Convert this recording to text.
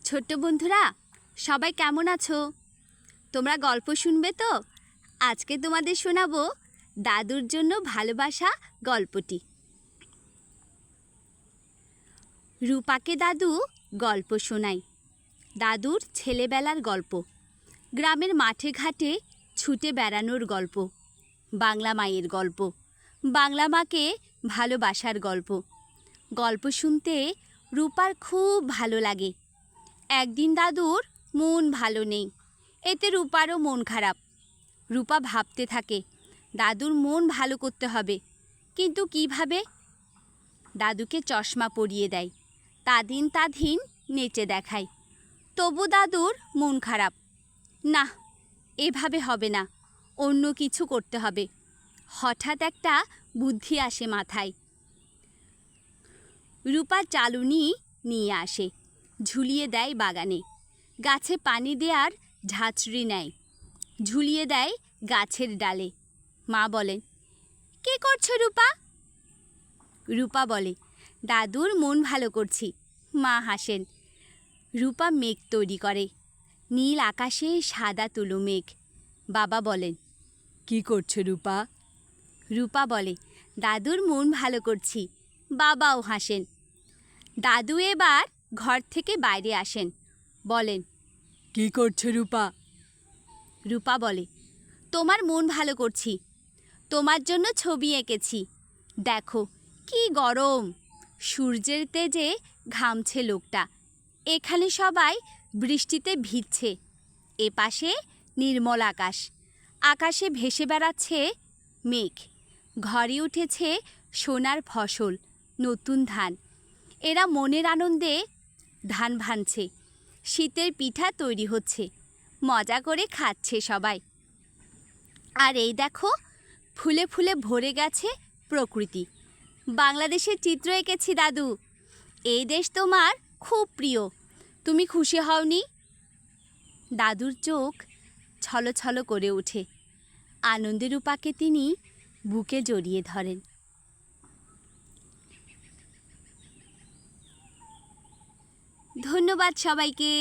ছোট্ট বন্ধুরা, সবাই কেমন আছো? তোমরা গল্প শুনবে তো? আজকে তোমাদের শোনাবো দাদুর জন্য ভালোবাসা গল্পটি। রূপাকে দাদু গল্প শোনায়। দাদুর ছেলেবেলার গল্প, গ্রামের মাঠে ঘাটে ছুটে বেড়ানোর গল্প, বাংলা মায়ের গল্প, বাংলা মাকে ভালোবাসার গল্প। গল্প শুনতে রূপার খুব ভালো লাগে। একদিন দাদুর মন ভালো নেই, এতে রূপারও মন খারাপ। রূপা ভাবতে থাকে দাদুর মন ভালো করতে হবে, কিন্তু কিভাবে? দাদুকে চশমা পরিয়ে দেয়, তাদিন নেচে দেখায়। তবু দাদুর মন খারাপ। না, এভাবে হবে না, অন্য কিছু করতে হবে। হঠাৎ একটা বুদ্ধি আসে মাথায়। রূপা চালুনি নিয়ে আসে, ঝুলিয়ে দেয় বাগানে। গাছে পানি দেওয়ার ঝাঁঝরি নেয়, ঝুলিয়ে দেয় গাছের ডালে। মা বলেন, কে করছো রূপা? রূপা বলে, দাদুর মন ভালো করছি। মা হাসেন। রূপা মেঘ তৈরি করে, নীল আকাশে সাদা তুলো মেঘ। বাবা বলেন, কি করছো রূপা? রূপা বলে, দাদুর মন ভালো করছি। বাবাও হাসেন। দাদু এবার ঘর থেকে বাইরে আসেন, বলেন, কি করছো রূপা? রূপা বলে, তোমার মন ভালো করছি, তোমার জন্য ছবি এঁকেছি। দেখো কি গরম, সূর্যের তেজে ঘামছে লোকটা। এখানে সবাই বৃষ্টিতে ভিজছে। এপাশে নির্মল আকাশ, আকাশে ভেসে বেড়াচ্ছে মেঘ। ঘরে উঠেছে সোনার ফসল, নতুন ধান। এরা মনের আনন্দে ধান ভানছে, শীতের পিঠা তৈরি হচ্ছে, মজা করে খাচ্ছে সবাই। আর এই দেখো, ফুলে ফুলে ভরে গেছে প্রকৃতি। বাংলাদেশের চিত্র এঁকেছি দাদু। এই দেশ তোমার খুব প্রিয়, তুমি খুশি হওনি? দাদুর চোখ ছলছল করে ওঠে। আনন্দে রূপাকে তিনি বুকে জড়িয়ে ধরেন। ধন্যবাদ সবাইকে।